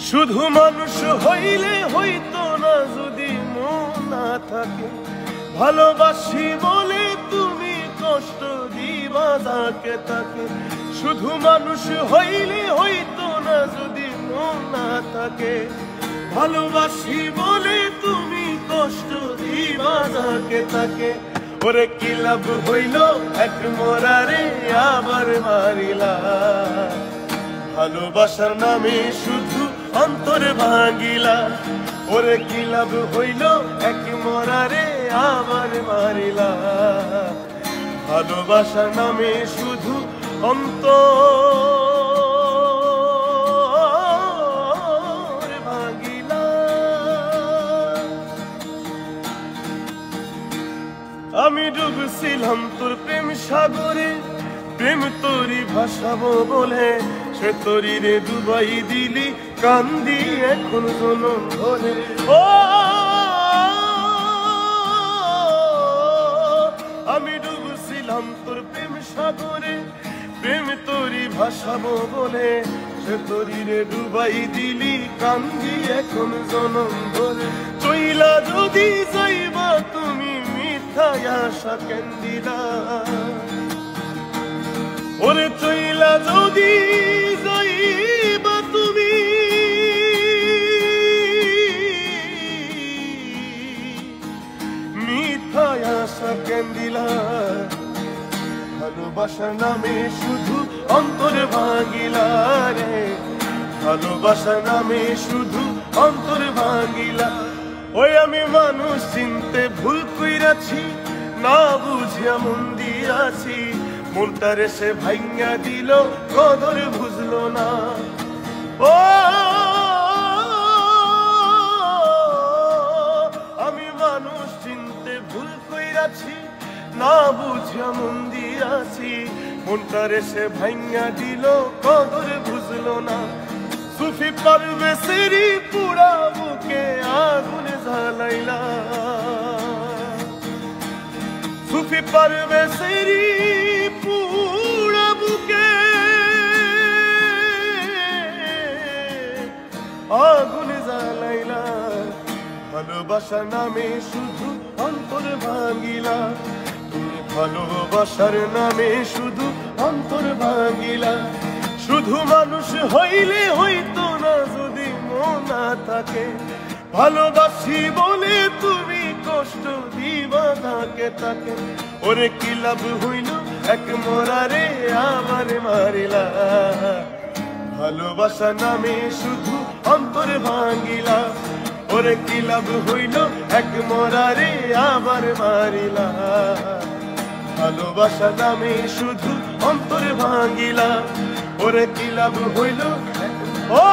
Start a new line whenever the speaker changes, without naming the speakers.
শুধু মানুষ হইলে হইতো না যদি মন না থাকে, ভালোবাসি বলে তুমি কষ্ট দিবা যাকে তাকে। শুধু মানুষ হইলে হইতো না যদি মন না থাকে, ভালোবাসি বলে তুমি কষ্ট দিবা যাকে তাকে। ওরে কি লাভ হইল এক মরারে আবার মারিলা, ভালোবাসার নামে শুধু অন্তর ভাঙিলা। ওরে কি লাভ হইল এক মরারে আবার মারিলা, ভালোবাসার নামে শুধু অন্তর ভাঙিলা। আমি ডুবছিলাম তোর প্রেম সাগরে, প্রেম তোরি ভাসাবো বলে, সে তোরি রে ডুবাই দিলি কান্দি এখন জনম ধরে। ও আমি ডুবছিলাম তোর প্রেম সাগরে, প্রেম তোরি ভাসাবো বলে, সে তোরি রে ডুবাই দিলি কান্দি এখন জনম ধরে। চইলা যদি যাইবা তুমি মিথ্যায় আশা কেন দিলা, ওরে চইলা যদি যাইবা তুমি মিথ্যায় আশা কেন দিলা। ভালোবাসার নামে শুধু অন্তর ভাঙিলা রে, ভালোবাসার নামে শুধু অন্তর ভাঙিলা। ওই আমি মানুষ চিনতে ভুল কইরাছি, না বুঝিয়া মন দিয়াছি, মনটারে সে ভাঙা দিল কদর বুঝলো না। ও আমি মানুষ চিনতে ভুল কইরাছি, না বুঝিয়া মন দিয়াছি, মনটারে সে ভাঙা দিল কদর বুঝলো না। সুফি পারভেজেরই পুরা বুকে আগুন জ্বালাইলা, সুফি পারভেজেরই পুরা বুকে আগুন জ্বালাইলা। ভালোবাসার নামে শুধু অন্তর ভাঙিলা, তুমি ভালোবাসার নামে শুধু অন্তর ভাঙিলা। শুধু মানুষ হইলে হইতো না যদি মন না থাকে, ভালোবাসি বলে তুমি কষ্ট দিবা তাকে তাকে। ওরে কি লাভ হইল এক মরারে আবার মারিলা, ভালোবাসা নামে শুধু অন্তর ভাঙিলা। ওরে কি লাভ হইল এক মরারে আবার মারিলা, ভালোবাসা নামে শুধু অন্তর ভাঙিলা। ওরে কি লাভ হইল ও